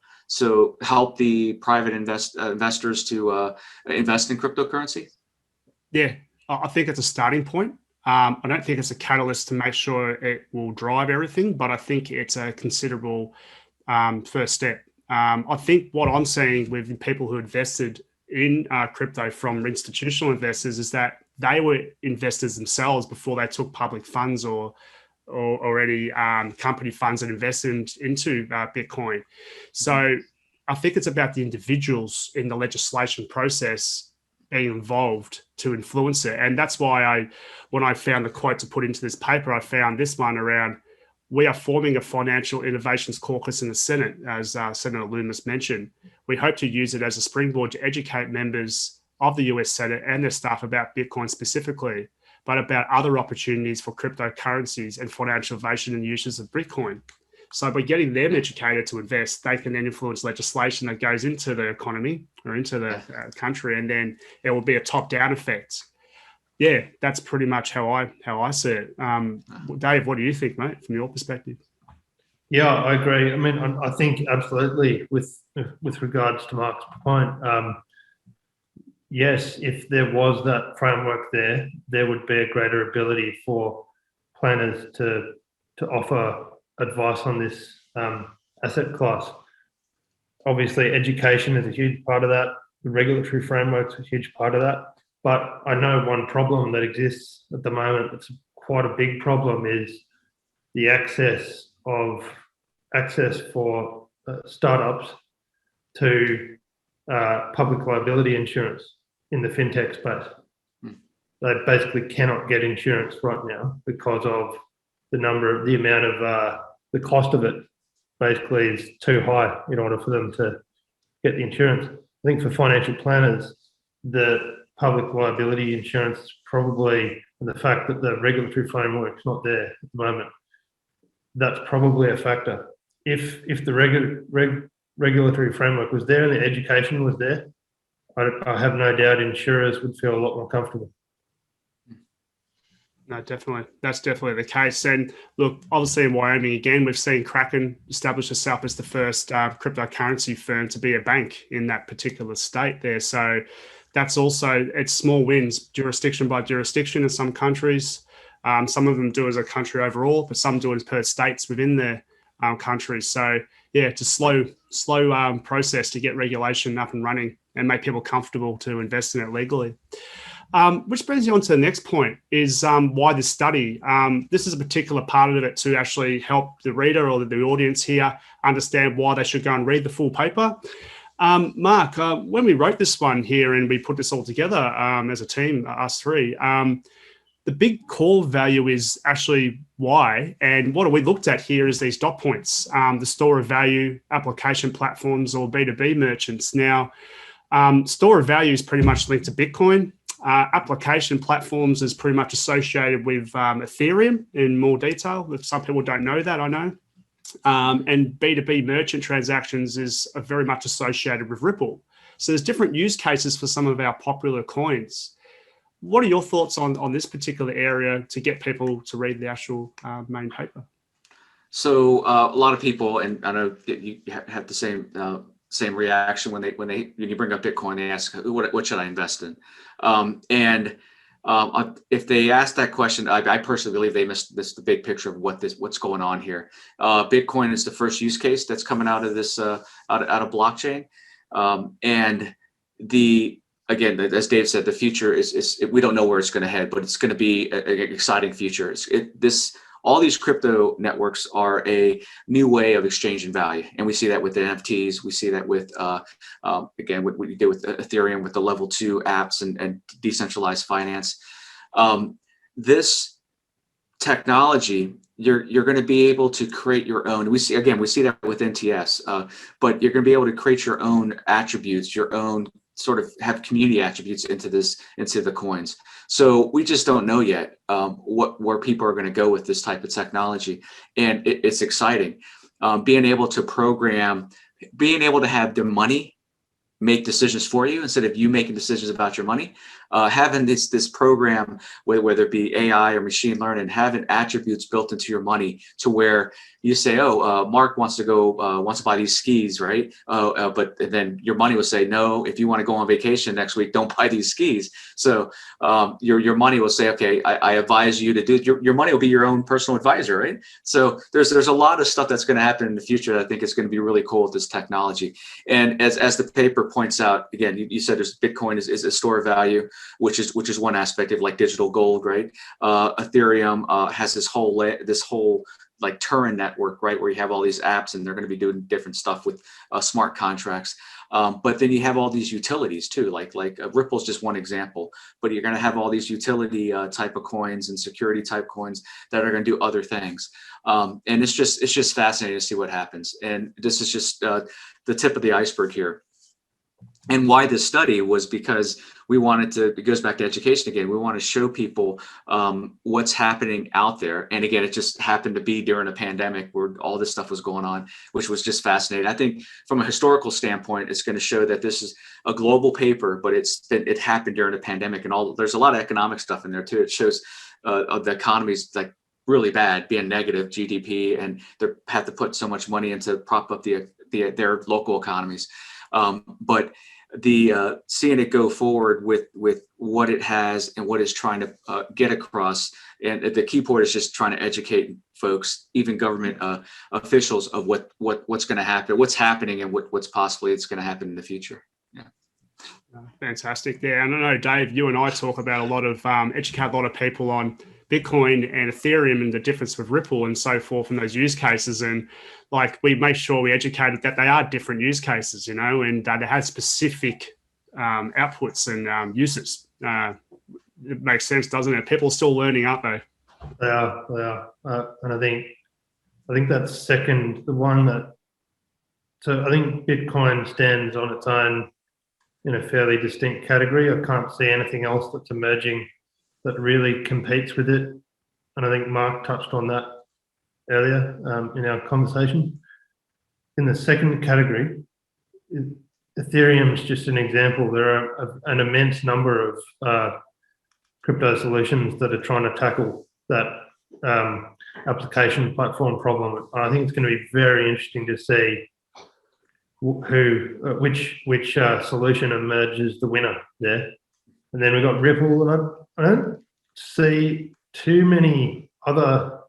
the private investors to invest in cryptocurrency? Yeah, I think it's a starting point. I don't think it's a catalyst to make sure it will drive everything, but I think it's a considerable first step. I think what I'm seeing with people who invested in crypto from institutional investors is that they were investors themselves before they took public funds or any company funds that invested into Bitcoin. So I think it's about the individuals in the legislation process being involved to influence it. And that's why when I found the quote to put into this paper, I found this one around, we are forming a financial innovations caucus in the Senate, as Senator Loomis mentioned. We hope to use it as a springboard to educate members of the US Senate and their staff about Bitcoin specifically, but about other opportunities for cryptocurrencies and financial innovation and uses of Bitcoin. So by getting them educated to invest, they can then influence legislation that goes into the economy or into the country, and then it will be a top-down effect. Yeah, that's pretty much how I see it. Dave, what do you think, mate, from your perspective? Yeah, I agree. I mean, I think absolutely with regards to Mark's point. Yes, if there was that framework there would be a greater ability for planners to offer advice on this asset class. Obviously, education is a huge part of that. The regulatory framework is a huge part of that. But I know one problem that exists at the moment, it's quite a big problem, is the access for startups to public liability insurance in the fintech space. They basically cannot get insurance right now because of the cost of it basically is too high in order for them to get the insurance. I think for financial planners, the public liability insurance probably, and the fact that the regulatory framework's not there at the moment, that's probably a factor. If the regulatory framework was there and the education was there, I have no doubt insurers would feel a lot more comfortable. No, definitely. That's definitely the case. And look, obviously in Wyoming, again, we've seen Kraken establish itself as the first cryptocurrency firm to be a bank in that particular state there. So that's also, it's small wins, jurisdiction by jurisdiction in some countries. Some of them do as a country overall, but some do it per states within their countries. So yeah, it's a slow process to get regulation up and running and make people comfortable to invest in it legally. Which brings you on to the next point is why this study. This is a particular part of it to actually help the reader or the audience here understand why they should go and read the full paper. Mark, when we wrote this one here and we put this all together as a team, us three, the big core value is actually why. And what we looked at here is these dot points, the store of value, application platforms, or B2B merchants. Now, store of value is pretty much linked to Bitcoin. Application platforms is pretty much associated with Ethereum in more detail. Some people don't know that, I know. And B2B merchant transactions is very much associated with Ripple. So there's different use cases for some of our popular coins. What are your thoughts on this particular area to get people to read the actual main paper? So a lot of people, and I know you have the same reaction when you bring up Bitcoin, they ask, what should I invest in? If they ask that question, I personally believe they missed the big picture of what's going on here. Bitcoin is the first use case that's coming out of this out of blockchain, and again, as Dave said, the future is we don't know where it's going to head, but it's going to be an exciting future. All these crypto networks are a new way of exchanging value. And we see that with the NFTs. We see that with, again, what we did with Ethereum, with the level 2 apps and decentralized finance. This technology, you're going to be able to create your own. We see that with NTS, but you're going to be able to create your own attributes, your own sort of have community attributes into the coins. So we just don't know yet where people are going to go with this type of technology, and it's exciting. Being able to program, being able to have the money make decisions for you instead of you making decisions about your money. Having this program, whether it be AI or machine learning, having attributes built into your money to where you say, oh, Mark wants to buy these skis, right? But then your money will say, no, if you want to go on vacation next week, don't buy these skis. So your money will say, okay, I advise you to do. Your money will be your own personal advisor, right? So there's a lot of stuff that's going to happen in the future that I think is going to be really cool with this technology. And as the paper points out, again, you said there's Bitcoin is a store of value, which is one aspect of like digital gold, right? Ethereum has this whole like Turing network, right, where you have all these apps and they're going to be doing different stuff with smart contracts. But then you have all these utilities too, like Ripple's just one example, but you're going to have all these utility type of coins and security type coins that are going to do other things. And it's just fascinating to see what happens. And this is just the tip of the iceberg here. And why this study was because we wanted to, it goes back to education again, we want to show people what's happening out there. And again, it just happened to be during a pandemic where all this stuff was going on, which was just fascinating. I think from a historical standpoint, it's going to show that this is a global paper, but it happened during a pandemic, and there's a lot of economic stuff in there too. It shows the economy's like really bad, being negative GDP, and they have to put so much money into prop up their local economies. But seeing it go forward with what it has and what it's trying to get across, and the key point is just trying to educate folks, even government officials, of what's going to happen, what's happening, and what's possibly it's going to happen in the future. Yeah. Fantastic there. And I know, Dave, you and I talk about educate a lot of people on Bitcoin and Ethereum and the difference with Ripple and so forth and those use cases. And like, we make sure we educate that they are different use cases, and they have specific outputs and uses. It makes sense, doesn't it? People are still learning, aren't they? They are. And I think that's second, the one that, so I think Bitcoin stands on its own in a fairly distinct category. I can't see anything else that's emerging that really competes with it. And I think Mark touched on that earlier in our conversation. In the second category, Ethereum is just an example. There are an immense number of crypto solutions that are trying to tackle that application platform problem. I think it's going to be very interesting to see which solution emerges the winner there. And then we've got Ripple, and I don't see too many other.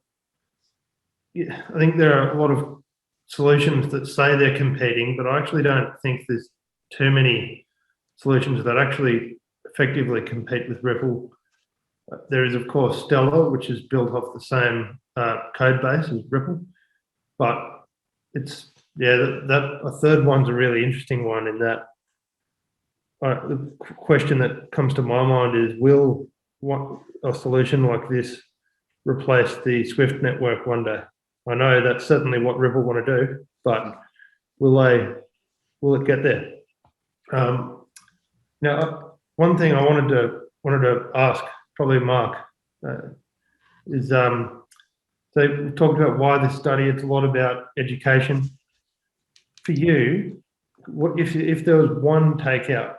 I think there are a lot of solutions that say they're competing, but I actually don't think there's too many solutions that actually effectively compete with Ripple. There is, of course, Stellar, which is built off the same code base as Ripple, but it's that a third one's a really interesting one in that. The question that comes to my mind is, will a solution like this replace the Swift network one day? I know that's certainly what Ripple want to do, but will it get there? Now, one thing I wanted to ask, probably Mark, is so we talked about why this study. It's a lot about education. For you, what if there was one takeout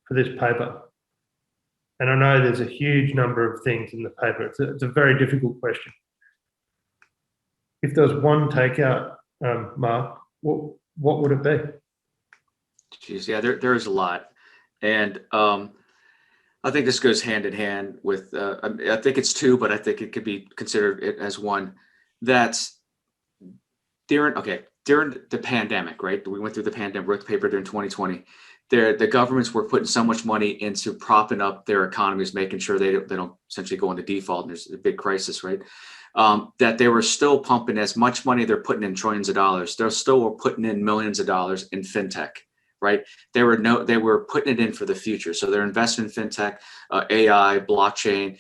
for this paper? And I know there's a huge number of things in the paper. It's a very difficult question. If there was one takeout, Mark, what would it be? Geez, yeah, there is a lot. And I think this goes hand in hand with, I think it's two, but I think it could be considered as one. That's during the pandemic, right? We went through the pandemic, wrote the paper during 2020. The governments were putting so much money into propping up their economies, making sure they don't essentially go into default, and there's a big crisis, right? That they were still pumping as much money. They're putting in trillions of dollars. They're still putting in millions of dollars in fintech, right? They were putting it in for the future. So they're investing in fintech, AI, blockchain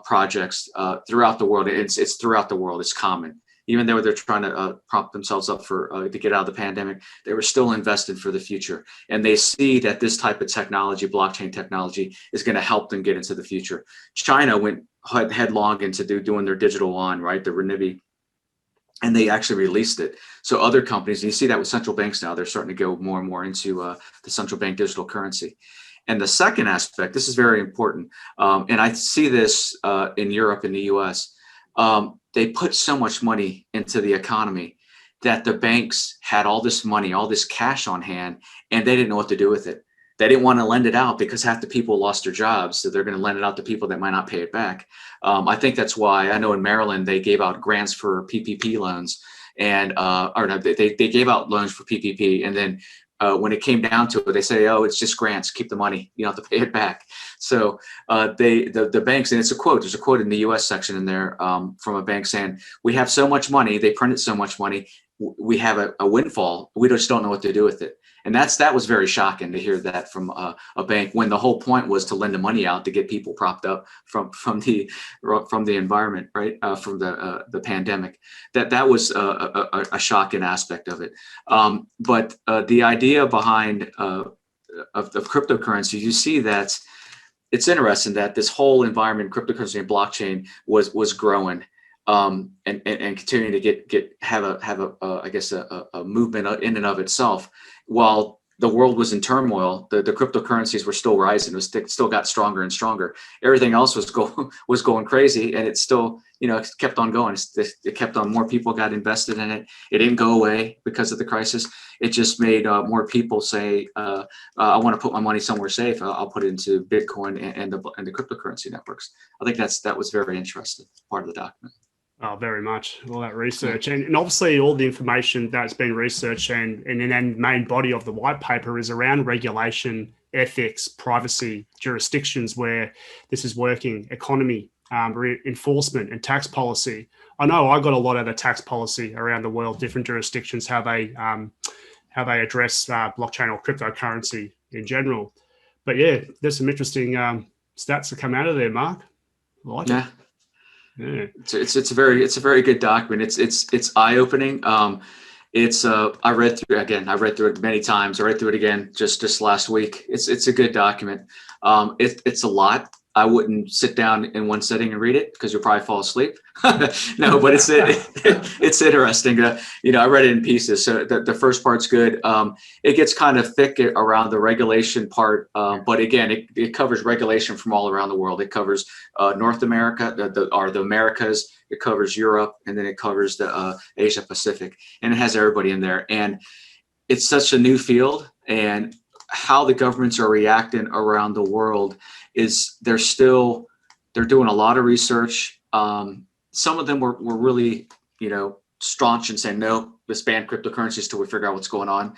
projects throughout the world. It's throughout the world. It's common. Even though they're trying to prop themselves up for to get out of the pandemic, they were still invested for the future. And they see that this type of technology, blockchain technology, is going to help them get into the future. China went headlong into doing their digital yuan, right? The renminbi. And they actually released it. So other companies, and you see that with central banks now, they're starting to go more and more into the central bank digital currency. And the second aspect, this is very important, and I see this in Europe and the US, they put so much money into the economy that the banks had all this money, all this cash on hand, and they didn't know what to do with it. They didn't want to lend it out because half the people lost their jobs, so they're going to lend it out to people that might not pay it back. I think that's why I know in Maryland they gave out grants for PPP loans, and or no, they gave out loans for PPP, and then when it came down to it, they say, "Oh, it's just grants. Keep the money. You don't have to pay it back." So the banks, and it's a quote. There's a quote in the U.S. section in there from a bank saying, "We have so much money. They printed so much money. We have a windfall. We just don't know what to do with it." And that was very shocking to hear that from a bank when the whole point was to lend the money out to get people propped up from the environment, right? From the pandemic. That was a shocking aspect of it. But the idea behind of cryptocurrency, you see that it's interesting that this whole environment, cryptocurrency and blockchain, was growing. And continuing to have a movement in and of itself, while the world was in turmoil. The cryptocurrencies were still rising. It still got stronger and stronger. Everything else was going crazy, and it still, it kept on going. It kept on. More people got invested in it. It didn't go away because of the crisis. It just made more people say, "I want to put my money somewhere safe. I'll put it into Bitcoin and the cryptocurrency networks." I think that was very interesting part of the document. Oh, very much. All that research. And obviously all the information that's been researched and the main body of the white paper is around regulation, ethics, privacy, jurisdictions where this is working, economy, enforcement and tax policy. I know I got a lot out of tax policy around the world, different jurisdictions, how they address blockchain or cryptocurrency in general. But yeah, there's some interesting stats that come out of there, Mark. I like it. Yeah. It's a very good document. It's eye-opening. I read through it many times. I read through it again just last week. It's a good document. It's a lot. I wouldn't sit down in one sitting and read it because you'll probably fall asleep. No, but it's interesting. I read it in pieces. So the first part's good. It gets kind of thick around the regulation part, but again, it covers regulation from all around the world. It covers North America, the Americas. It covers Europe, and then it covers the Asia Pacific, and it has everybody in there. And it's such a new field, and how the governments are reacting around the world is they're doing a lot of research. Some of them were really, staunch and saying, no, let's ban cryptocurrencies till we figure out what's going on.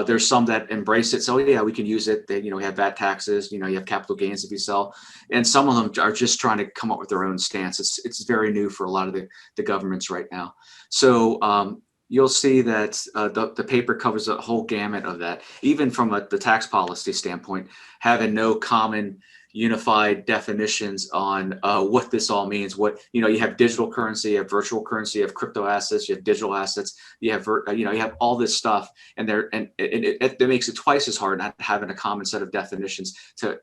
There's some that embrace it. So yeah, we can use it. They, we have VAT taxes, you have capital gains if you sell. And some of them are just trying to come up with their own stance. It's very new for a lot of the governments right now. So you'll see that the paper covers a whole gamut of that, even from the tax policy standpoint, having no common unified definitions on what this all means. What you have digital currency, you have virtual currency, you have crypto assets, you have digital assets, you have you have all this stuff, and it makes it twice as hard not having a common set of definitions to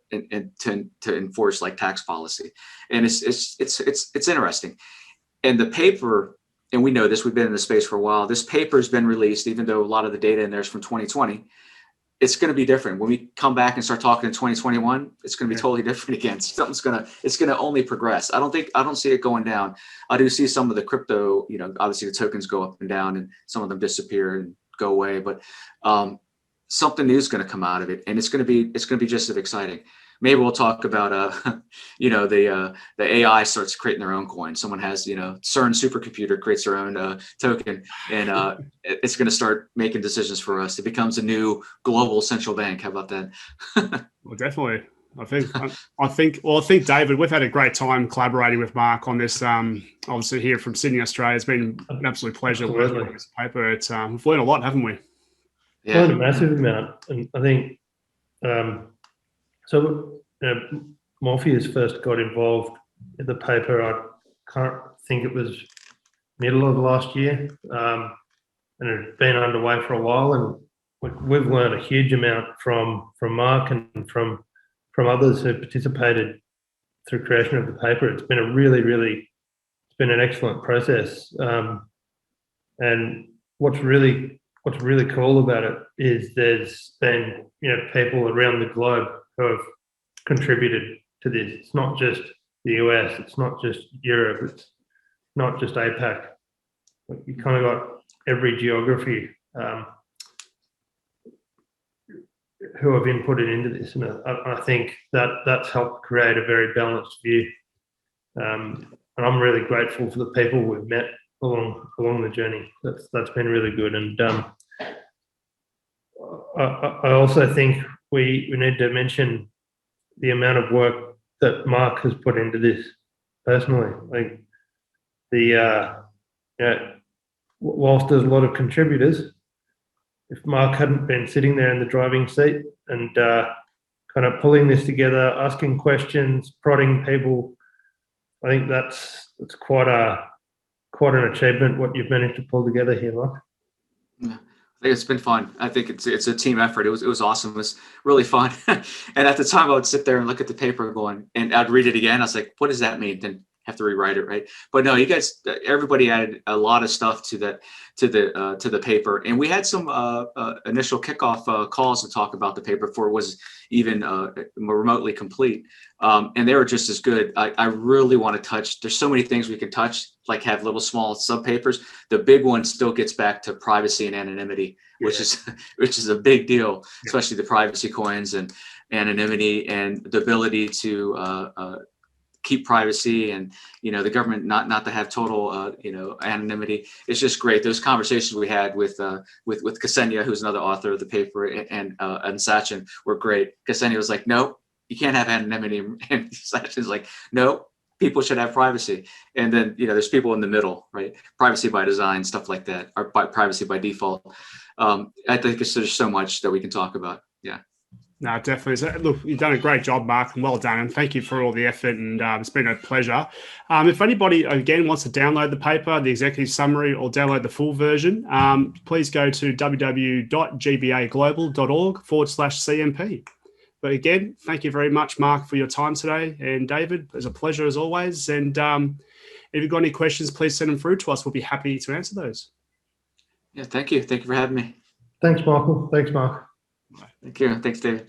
enforce like tax policy. And it's interesting. And the paper, and we know this, we've been in the space for a while. This paper has been released, even though a lot of the data in there is from 2020. It's going to be different when we come back and start talking in 2021. It's going to be totally different again. It's going to only progress. I don't see it going down. I do see some of the crypto, obviously the tokens go up and down, and some of them disappear and go away. But something new is going to come out of it, and it's going to be just as exciting. Maybe we'll talk about the AI starts creating their own coin. Someone has CERN supercomputer creates their own token, and it's going to start making decisions for us. It becomes a new global central bank. How about that? Well, definitely. I think David, we've had a great time collaborating with Mark on this. Obviously here from Sydney, Australia, it's been an absolute pleasure working on this paper. We've learned a lot, haven't we? Quite a massive amount. And I think, Morpheus first got involved in the paper, I can't think it was middle of last year, and it had been underway for a while, and we've learned a huge amount from Mark and from others who participated through creation of the paper. It's been it's been an excellent process. And what's really cool about it is there's been, people around the globe who have contributed to this. It's not just the US, it's not just Europe, it's not just APAC. You kind of got every geography who have inputted into this, and I think that's helped create a very balanced view. And I'm really grateful for the people we've met along the journey. That's been really good. And I also think we need to mention the amount of work that Mark has put into this personally. Like whilst there's a lot of contributors, if Mark hadn't been sitting there in the driving seat and kind of pulling this together, asking questions, prodding people, I think that's quite an achievement what you've managed to pull together here, Mark. Yeah. I think it's been fun. I think it's a team effort. It was awesome. It was really fun. And at the time, I would sit there and look at the paper going, and I'd read it again. I was like, what does that mean? Then have to rewrite it, right? But no, you guys, everybody added a lot of stuff to the paper, and we had some initial kickoff calls to talk about the paper before it was even remotely complete, and they were just as good. I really want to touch. There's so many things we can touch, like have little small sub papers. The big one still gets back to privacy and anonymity, which is a big deal, especially the privacy coins and anonymity and the ability to keep privacy and the government not to have total anonymity. It's just great. Those conversations we had with Ksenia, who's another author of the paper, and Sachin were great. Ksenia was like, no, you can't have anonymity, and Sachin's like, no, people should have privacy. And then there's people in the middle, right? Privacy by design, stuff like that, or privacy by default. I think there's so much that we can talk about. Yeah. No, definitely. So, look, you've done a great job, Mark, and well done. And thank you for all the effort. And it's been a pleasure. If anybody, again, wants to download the paper, the executive summary, or download the full version, please go to www.gbaglobal.org/CMP. But again, thank you very much, Mark, for your time today. And David, it was a pleasure as always. And if you've got any questions, please send them through to us. We'll be happy to answer those. Yeah, thank you. Thank you for having me. Thanks, Michael. Thanks, Mark. Thank you. Thanks, David.